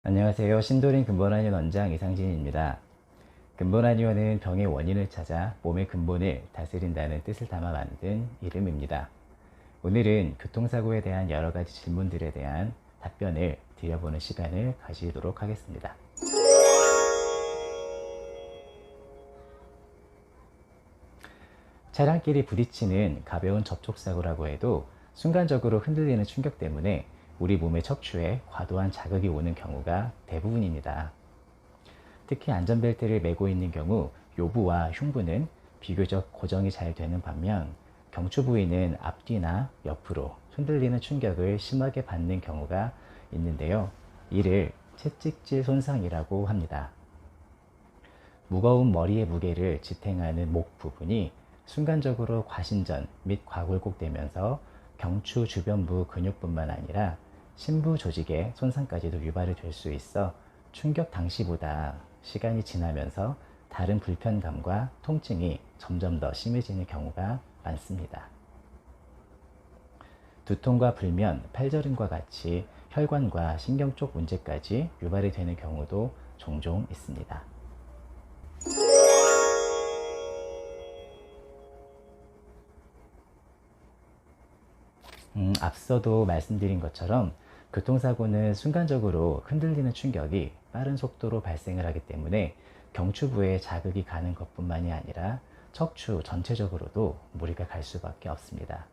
안녕하세요. 신도림 근본한의원 원장 이상진입니다. 근본한의원은 병의 원인을 찾아 몸의 근본을 다스린다는 뜻을 담아 만든 이름입니다. 오늘은 교통사고에 대한 여러 가지 질문들에 대한 답변을 드려보는 시간을 가지도록 하겠습니다. 차량끼리 부딪히는 가벼운 접촉사고라고 해도 순간적으로 흔들리는 충격 때문에 우리 몸의 척추에 과도한 자극이 오는 경우가 대부분입니다. 특히 안전벨트를 매고 있는 경우 요부와 흉부는 비교적 고정이 잘 되는 반면 경추 부위는 앞뒤나 옆으로 흔들리는 충격을 심하게 받는 경우가 있는데요. 이를 채찍질 손상이라고 합니다. 무거운 머리의 무게를 지탱하는 목 부분이 순간적으로 과신전 및 과굴곡되면서 경추 주변부 근육뿐만 아니라 심부 조직의 손상까지도 유발이 될 수 있어 충격 당시보다 시간이 지나면서 다른 불편감과 통증이 점점 더 심해지는 경우가 많습니다. 두통과 불면, 팔저림과 같이 혈관과 신경 쪽 문제까지 유발이 되는 경우도 종종 있습니다. 앞서도 말씀드린 것처럼 교통사고는 순간적으로 흔들리는 충격이 빠른 속도로 발생을 하기 때문에 경추부에 자극이 가는 것뿐만이 아니라 척추 전체적으로도 무리가 갈 수밖에 없습니다.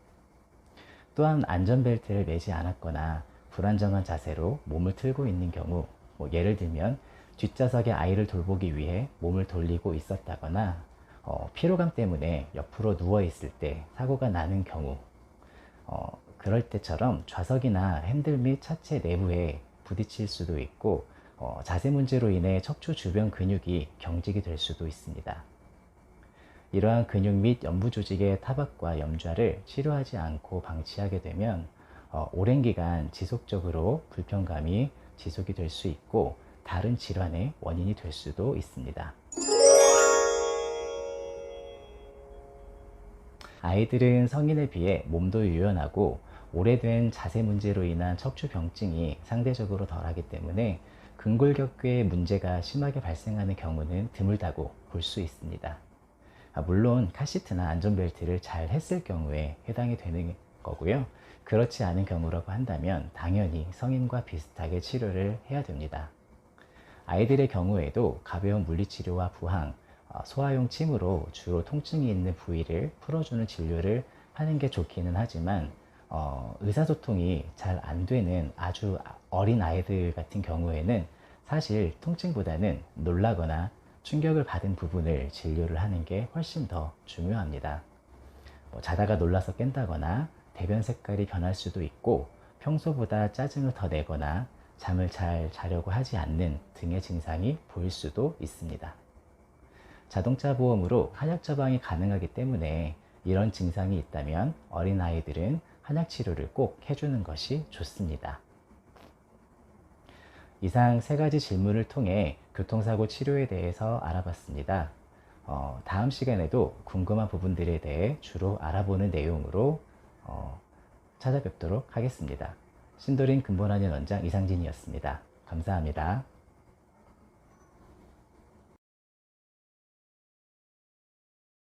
또한 안전벨트를 매지 않았거나 불안정한 자세로 몸을 틀고 있는 경우, 예를 들면 뒷좌석에 아이를 돌보기 위해 몸을 돌리고 있었다거나 피로감 때문에 옆으로 누워 있을 때 사고가 나는 경우, 그럴 때처럼 좌석이나 핸들 및 차체 내부에 부딪힐 수도 있고 자세 문제로 인해 척추 주변 근육이 경직이 될 수도 있습니다. 이러한 근육 및 연부 조직의 타박과 염좌를 치료하지 않고 방치하게 되면 오랜 기간 지속적으로 불편감이 지속이 될 수 있고 다른 질환의 원인이 될 수도 있습니다. 아이들은 성인에 비해 몸도 유연하고 오래된 자세 문제로 인한 척추병증이 상대적으로 덜하기 때문에 근골격계의 문제가 심하게 발생하는 경우는 드물다고 볼 수 있습니다. 물론 카시트나 안전벨트를 잘 했을 경우에 해당이 되는 거고요. 그렇지 않은 경우라고 한다면 당연히 성인과 비슷하게 치료를 해야 됩니다. 아이들의 경우에도 가벼운 물리치료와 부항, 소화용 침으로 주로 통증이 있는 부위를 풀어주는 진료를 하는 게 좋기는 하지만 의사소통이 잘 안 되는 아주 어린 아이들 같은 경우에는 사실 통증보다는 놀라거나 충격을 받은 부분을 진료를 하는 게 훨씬 더 중요합니다. 자다가 놀라서 깬다거나 대변 색깔이 변할 수도 있고 평소보다 짜증을 더 내거나 잠을 잘 자려고 하지 않는 등의 증상이 보일 수도 있습니다. 자동차 보험으로 한약 처방이 가능하기 때문에 이런 증상이 있다면 어린아이들은 한약 치료를 꼭 해주는 것이 좋습니다. 이상 세 가지 질문을 통해 교통사고 치료에 대해서 알아봤습니다. 다음 시간에도 궁금한 부분들에 대해 주로 알아보는 내용으로 찾아뵙도록 하겠습니다. 신도림 근본한의원 원장 이상진이었습니다. 감사합니다.